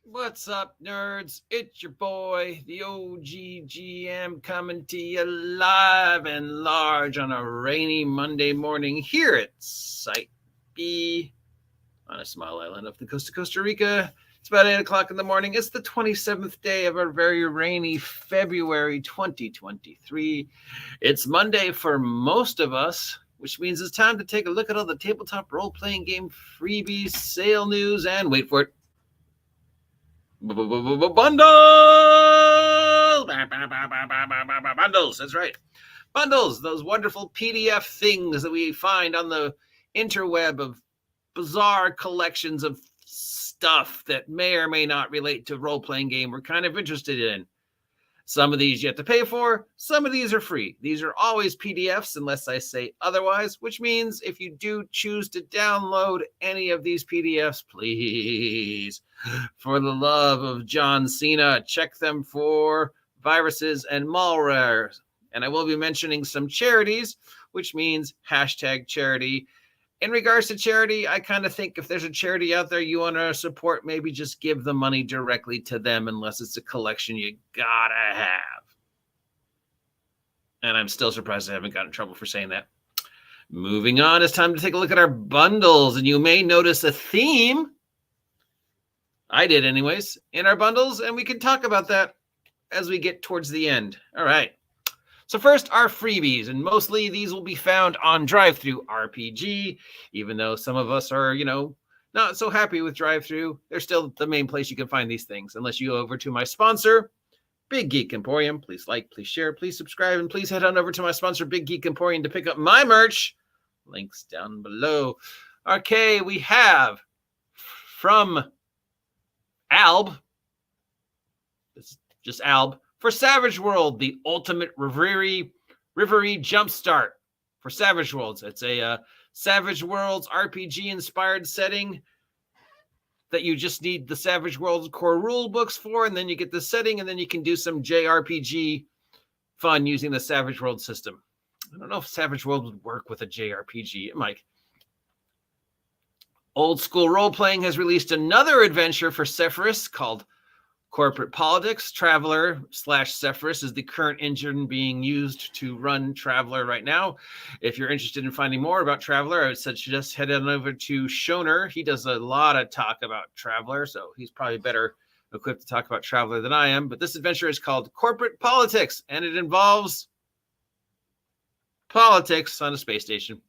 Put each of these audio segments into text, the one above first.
What's up, nerds? It's your boy, the OGGM, coming to you live and large on a rainy Monday morning here at Site B on a small island off the coast of Costa Rica. It's about 8 o'clock in the morning. It's the 27th day of our very rainy February 2023. It's Monday for most of us, which means it's time to take a look at all the tabletop role-playing game freebies, sale news, and wait for it, bundles. That's right, bundles, those wonderful PDF things that we find on the interweb of bizarre collections of stuff that may or may not relate to role-playing game we're kind of interested in. Some of these you have to pay for, some of these are free. These are always PDFs unless I say otherwise, which means if you do choose to download any of these PDFs, please, for the love of John Cena, check them for viruses and malware. And I will be mentioning some charities, which means hashtag charity. In regards to charity, I kind of think if there's a charity out there you want to support, maybe just give the money directly to them unless it's a collection you gotta have. And I'm still surprised I haven't gotten in trouble for saying that. Moving on, it's time to take a look at our bundles, and you may notice a theme. I did anyways, in our bundles, and we can talk about that as we get towards the end. All right. So first, our freebies, and mostly these will be found on TTRPG, even though some of us are, not so happy with drive-thru. They're still the main place you can find these things, unless you go over to my sponsor, Big Geek Emporium. Please like, please share, please subscribe, and please head on over to my sponsor, Big Geek Emporium, to pick up my merch. Links down below. Okay, we have from Alb, it's just Alb, for Savage World, the ultimate Rivery jumpstart for Savage Worlds. It's a Savage Worlds RPG-inspired setting that you just need the Savage Worlds core rule books for, and then you get the setting, and then you can do some JRPG fun using the Savage World system. I don't know if Savage World would work with a JRPG. It might. Old School Role-Playing has released another adventure for Sephiroth called Corporate Politics. Traveler/Sephiroth is the current engine being used to run Traveler right now. If you're interested in finding more about Traveler, I would suggest head on over to Shoner. He does a lot of talk about Traveler, so he's probably better equipped to talk about Traveler than I am. But this adventure is called Corporate Politics, and it involves politics on a space station.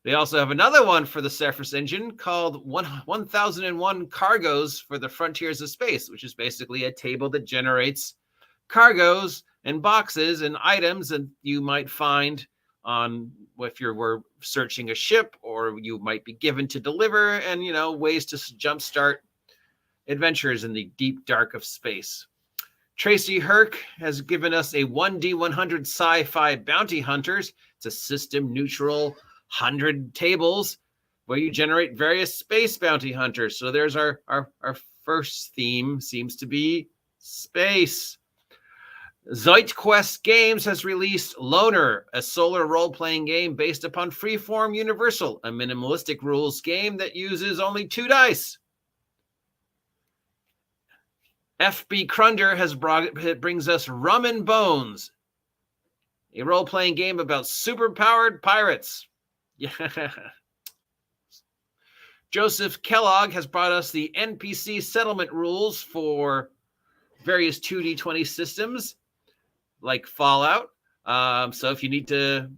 They also have another one for the Sephiroth engine called 1001 Cargoes for the Frontiers of Space, which is basically a table that generates cargoes and boxes and items that you might find on if you were searching a ship, or you might be given to deliver, and ways to jumpstart adventures in the deep dark of space. Tracy Herc has given us a 1D100 sci-fi bounty hunters. It's a system neutral 100 tables where you generate various space bounty hunters. So there's our first theme, seems to be space. Zeitquest Games has released Loner, a solar role-playing game based upon Freeform Universal, a minimalistic rules game that uses only 2 dice. FB Krunder brings us Rum and Bones, a role-playing game about superpowered pirates. Yeah. Joseph Kellogg has brought us the NPC settlement rules for various 2D20 systems like Fallout. So if you need to,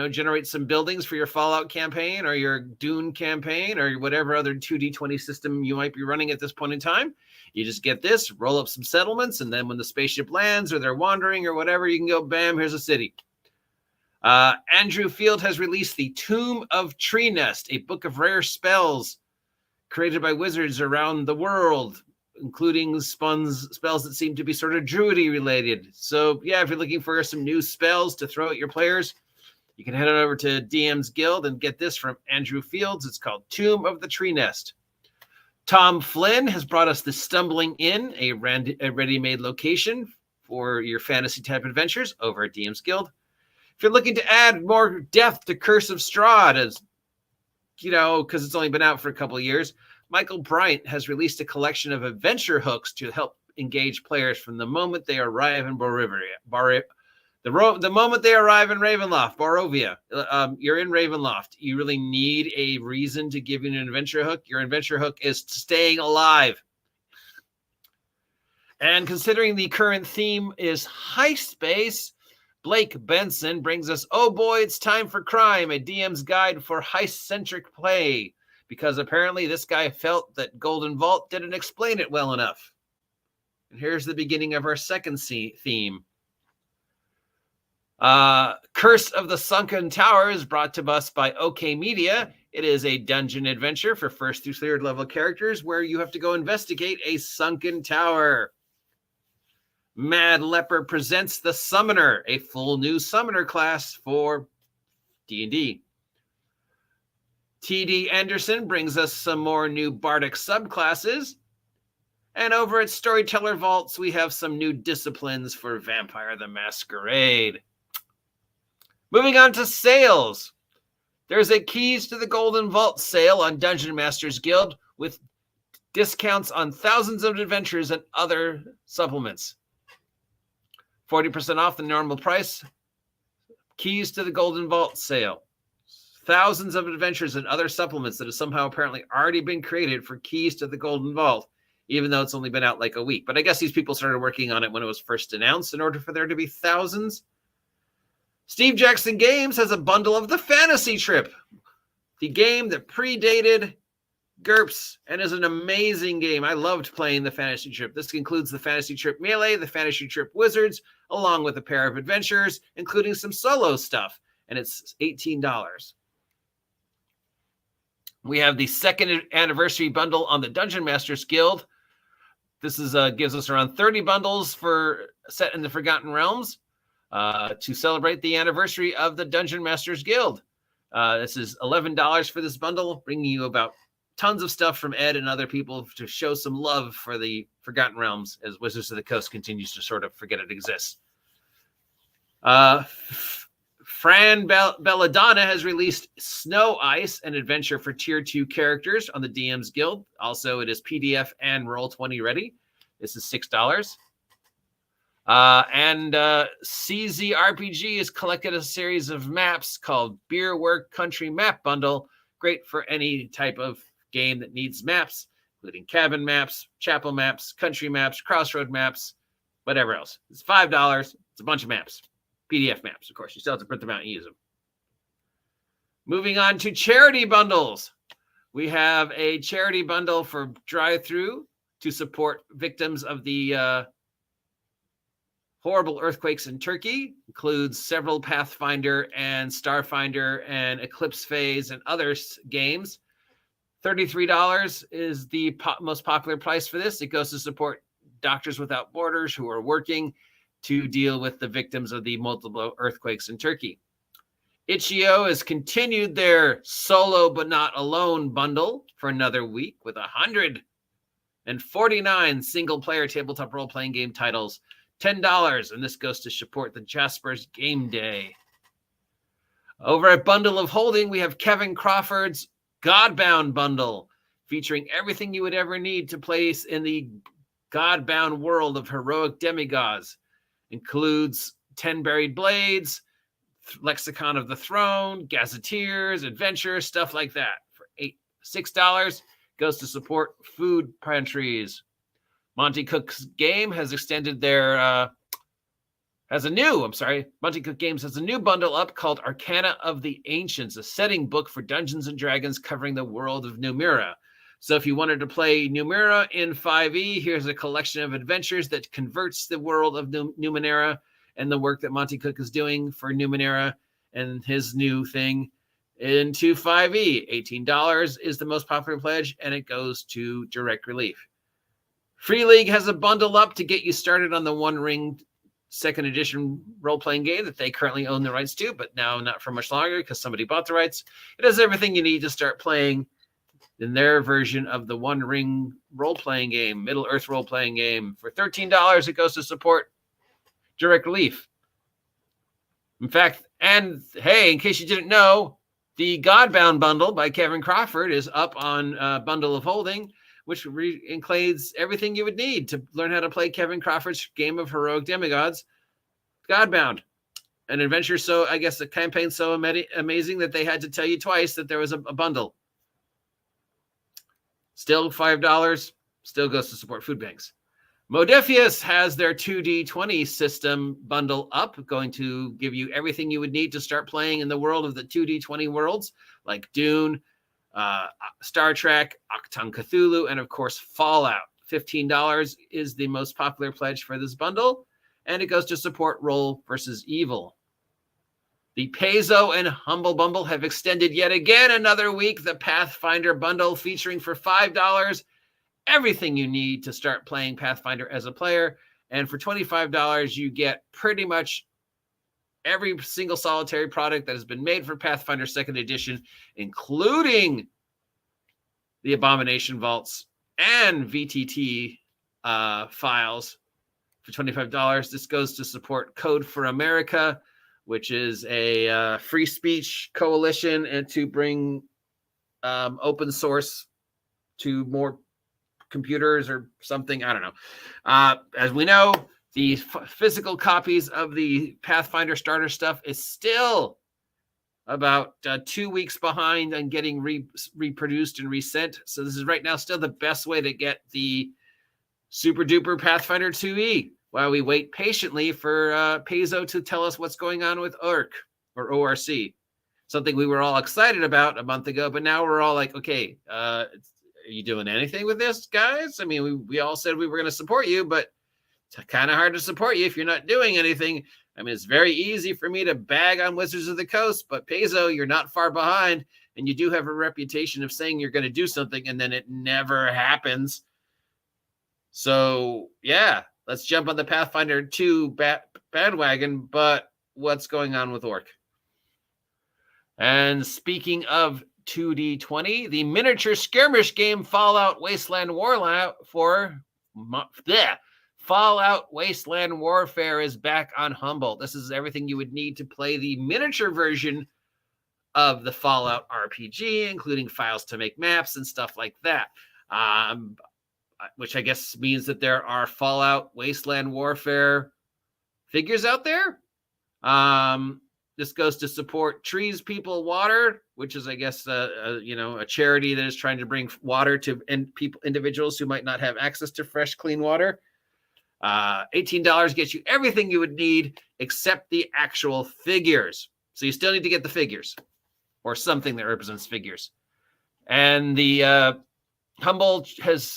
generate some buildings for your Fallout campaign or your Dune campaign or whatever other 2D20 system you might be running at this point in time, you just get this, roll up some settlements, and then when the spaceship lands or they're wandering or whatever, you can go, bam, here's a city. Andrew Field has released the Tomb of Tree Nest, a book of rare spells created by wizards around the world, including spells that seem to be sort of druidy related. So yeah, if you're looking for some new spells to throw at your players, you can head on over to DM's Guild and get this from Andrew Fields. It's called Tomb of the Tree Nest. Tom Flynn has brought us the Stumbling Inn, a ready-made location for your fantasy type adventures over at DM's Guild. If you're looking to add more depth to Curse of Strahd, as because it's only been out for a couple of years, Michael Bryant has released a collection of adventure hooks to help engage players from the moment they arrive in the moment they arrive in Ravenloft, Barovia. You're in Ravenloft. You really need a reason to give you an adventure hook. Your adventure hook is staying alive. And considering the current theme is heist space, Blake Benson brings us, oh boy, it's time for crime, a DM's guide for heist-centric play. Because apparently this guy felt that Golden Vault didn't explain it well enough. And here's the beginning of our second theme. Curse of the Sunken Tower is brought to us by OK Media. It is a dungeon adventure for 1st through 3rd level characters where you have to go investigate a sunken tower. Mad Leper presents the Summoner, a full new Summoner class for D&D. T.D. Anderson brings us some more new Bardic subclasses. And over at Storyteller Vaults, we have some new disciplines for Vampire the Masquerade. Moving on to sales. There's a Keys to the Golden Vault sale on Dungeon Masters Guild with discounts on thousands of adventures and other supplements. 40% off the normal price. Keys to the Golden Vault sale. Thousands of adventures and other supplements that have somehow apparently already been created for Keys to the Golden Vault, even though it's only been out like a week. But I guess these people started working on it when it was first announced in order for there to be thousands. Steve Jackson Games has a bundle of the Fantasy Trip, the game that predated GURPS and is an amazing game. I loved playing the Fantasy Trip. This includes the Fantasy Trip Melee, the Fantasy Trip Wizards, along with a pair of adventures, including some solo stuff, and it's $18. We have the 2nd anniversary bundle on the Dungeon Masters Guild. This is gives us around 30 bundles for set in the Forgotten Realms to celebrate the anniversary of the Dungeon Masters Guild. This is $11 for this bundle, bringing you about tons of stuff from Ed and other people to show some love for the Forgotten Realms as Wizards of the Coast continues to sort of forget it exists. Fran Belladonna has released Snow Ice, an adventure for Tier 2 characters on the DM's Guild. Also, it is PDF and Roll20 ready. This is $6. And CZRPG has collected a series of maps called Beer Work Country Map Bundle. Great for any type of game that needs maps, including cabin maps, chapel maps, country maps, crossroad maps, whatever else. It's $5. It's a bunch of maps. PDF maps, of course. You still have to print them out and use them. Moving on to charity bundles. We have a charity bundle for drive-through to support victims of the horrible earthquakes in Turkey. Includes several Pathfinder and Starfinder and Eclipse Phase and other games. $33 is the most popular price for this. It goes to support Doctors Without Borders who are working to deal with the victims of the multiple earthquakes in Turkey. Itch.io has continued their Solo But Not Alone bundle for another week with 149 single-player tabletop role-playing game titles. $10, and this goes to support the Jasper's Game Day. Over at Bundle of Holding, we have Kevin Crawford's Godbound bundle, featuring everything you would ever need to place in the Godbound world of heroic demigods. Includes 10 Buried Blades, Lexicon of the Throne, Gazetteers, Adventure, stuff like that. For $6, goes to support food pantries. Monty Cook's Game has extended their Monty Cook Games has a new bundle up called Arcana of the Ancients, a setting book for Dungeons and Dragons covering the world of Numera. So if you wanted to play Numera in 5e, here's a collection of adventures that converts the world of Numenera and the work that Monty Cook is doing for Numenera and his new thing into 5e. $18 is the most popular pledge, and it goes to Direct Relief. Free League has a bundle up to get you started on the One Ring 2nd edition role-playing game that they currently own the rights to, but now not for much longer because somebody bought the rights. It has everything you need to start playing in their version of the One Ring role-playing game, Middle-earth role-playing game. For $13, it goes to support Direct Relief. In fact, and hey, in case you didn't know, The Godbound bundle by Kevin Crawford is up on Bundle of Holding, which includes everything you would need to learn how to play Kevin Crawford's game of heroic demigods, Godbound. An adventure so, I guess, a campaign so amazing that they had to tell you twice that there was a bundle. Still $5, still goes to support food banks. Modiphius has their 2D20 system bundle up, going to give you everything you would need to start playing in the world of the 2D20 worlds, like Dune, Star Trek, Octung Cthulhu, and of course, Fallout. $15 is the most popular pledge for this bundle, and it goes to support Roll versus Evil. The Paizo and Humble Bumble have extended yet again another week the Pathfinder bundle, featuring for $5 everything you need to start playing Pathfinder as a player. And for $25, you get pretty much every single solitary product that has been made for Pathfinder 2nd Edition, including the Abomination Vaults and VTT files for $25. This goes to support Code for America, which is a free speech coalition and to bring open source to more computers or something. I don't know. As we know, the physical copies of the Pathfinder starter stuff is still about 2 weeks behind on getting reproduced and resent. So this is right now still the best way to get the super duper Pathfinder 2e while we wait patiently for Paizo to tell us what's going on with ORC or ORC. Something we were all excited about a month ago, but now we're all like, okay, are you doing anything with this, guys? I mean, we all said we were going to support you, but it's kind of hard to support you if you're not doing anything. I mean, it's very easy for me to bag on Wizards of the Coast, but Paizo, you're not far behind, and you do have a reputation of saying you're going to do something, and then it never happens. So, yeah, let's jump on the Pathfinder 2 bandwagon, but what's going on with ORC? And speaking of 2D20, the miniature skirmish game Fallout Wasteland Fallout Wasteland Warfare is back on Humble. This is everything you would need to play the miniature version of the Fallout RPG, including files to make maps and stuff like that. Which I guess means that there are Fallout Wasteland Warfare figures out there. This goes to support Trees, People, Water, which is, I guess, a charity that is trying to bring water to individuals who might not have access to fresh, clean water. $18 gets you everything you would need except the actual figures. So you still need to get the figures or something that represents figures. And the Humble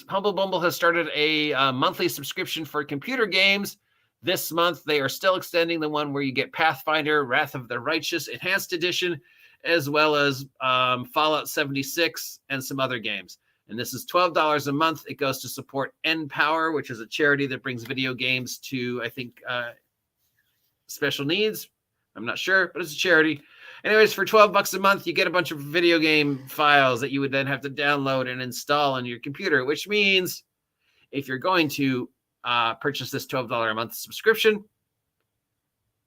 Bumble has started a monthly subscription for computer games. This month, they are still extending the one where you get Pathfinder, Wrath of the Righteous Enhanced Edition, as well as Fallout 76 and some other games. And this is $12 a month. It goes to support NPower, which is a charity that brings video games to, I think, special needs. I'm not sure, but it's a charity. Anyways, for $12 a month, you get a bunch of video game files that you would then have to download and install on your computer, which means if you're going to purchase this $12 a month subscription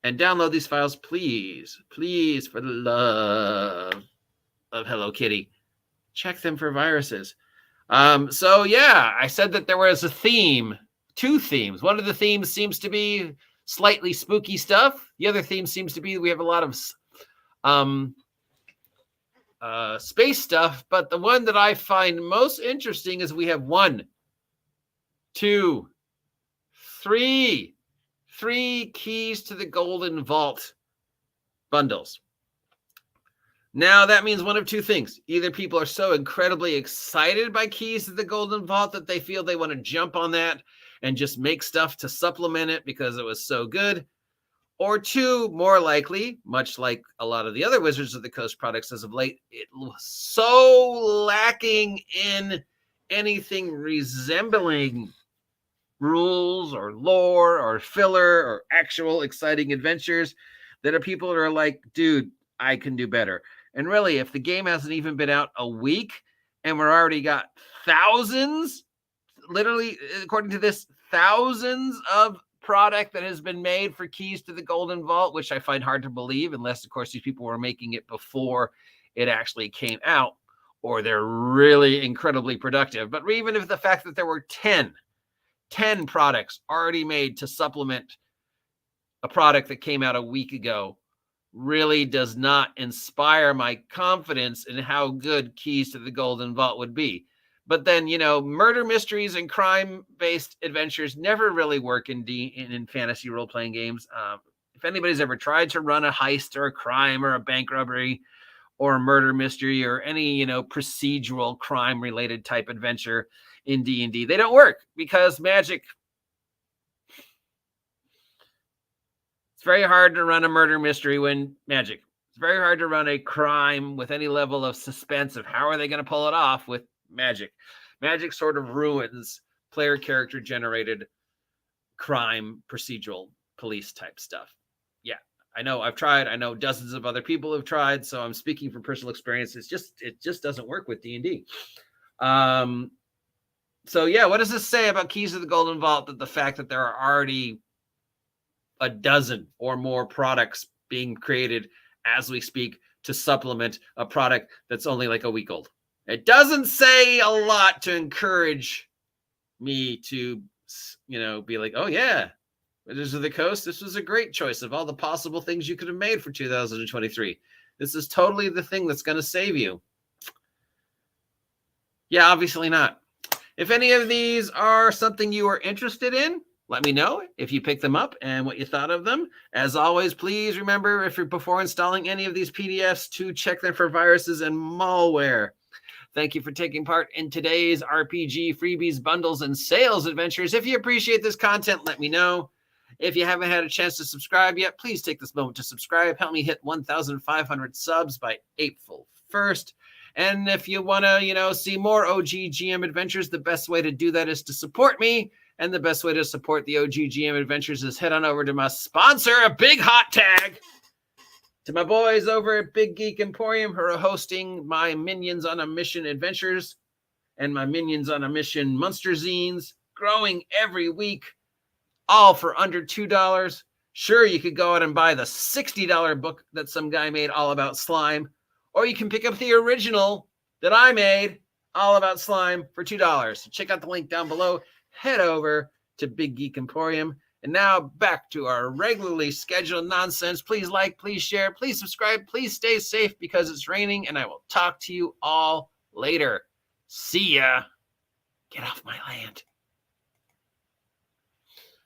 and download these files, please, for the love of Hello Kitty, check them for viruses. So yeah, I said that there was a theme, 2 themes. One of the themes seems to be slightly spooky stuff. The other theme seems to be we have a lot of space stuff, but the one that I find most interesting is we have 1, 2, 3 Keys to the Golden Vault bundles. Now, that means one of 2 things. Either people are so incredibly excited by Keys to the Golden Vault that they feel they want to jump on that and just make stuff to supplement it because it was so good. Or 2, more likely, much like a lot of the other Wizards of the Coast products as of late, it was so lacking in anything resembling rules or lore or filler or actual exciting adventures that are people that are like, dude, I can do better. And really, if the game hasn't even been out a week and we're already got thousands, literally, according to this, thousands of product that has been made for Keys to the Golden Vault, which I find hard to believe, unless, of course, these people were making it before it actually came out, or they're really incredibly productive. But even if the fact that there were 10 products already made to supplement a product that came out a week ago really does not inspire my confidence in how good Keys to the Golden Vault would be. But then, murder mysteries and crime-based adventures never really work in fantasy role-playing games. If anybody's ever tried to run a heist or a crime or a bank robbery or a murder mystery or any, procedural crime-related type adventure in D&D, they don't work because magic. It's very hard to run a murder mystery when magic. It's very hard to run a crime with any level of suspense of how are they going to pull it off with magic. Magic sort of ruins player character generated crime, procedural, police type stuff. Yeah, I know I've tried. I know dozens of other people have tried. So I'm speaking from personal experience. It just doesn't work with D&D. So yeah, what does this say about Keys to the Golden Vault? That the fact that there are already a dozen or more products being created as we speak to supplement a product that's only like a week old. It doesn't say a lot to encourage me to, be like, oh yeah, Wizards of the Coast, this was a great choice of all the possible things you could have made for 2023. This is totally the thing that's going to save you. Yeah, obviously not. If any of these are something you are interested in, let me know if you pick them up and what you thought of them. As always, please remember, if you're before installing any of these PDFs, to check them for viruses and malware. Thank you for taking part in today's RPG freebies, bundles, and sales adventures. If you appreciate this content, let me know. If you haven't had a chance to subscribe yet, please take this moment to subscribe. Help me hit 1,500 subs by April 1st. And if you want to, see more OGGM adventures, the best way to do that is to support me. And the best way to support the OGGM adventures is head on over to my sponsor, a big hot tag, to my boys over at Big Geek Emporium, who are hosting my Minions on a Mission adventures and my Minions on a Mission monster zines, growing every week, all for under $2. Sure, you could go out and buy the $60 book that some guy made all about slime, or you can pick up the original that I made all about slime for $2. So check out the link down below. Head over to Big Geek Emporium. And now back to our regularly scheduled nonsense. Please like, please share, please subscribe, please stay safe because it's raining, and I will talk to you all later. See ya. Get off my land.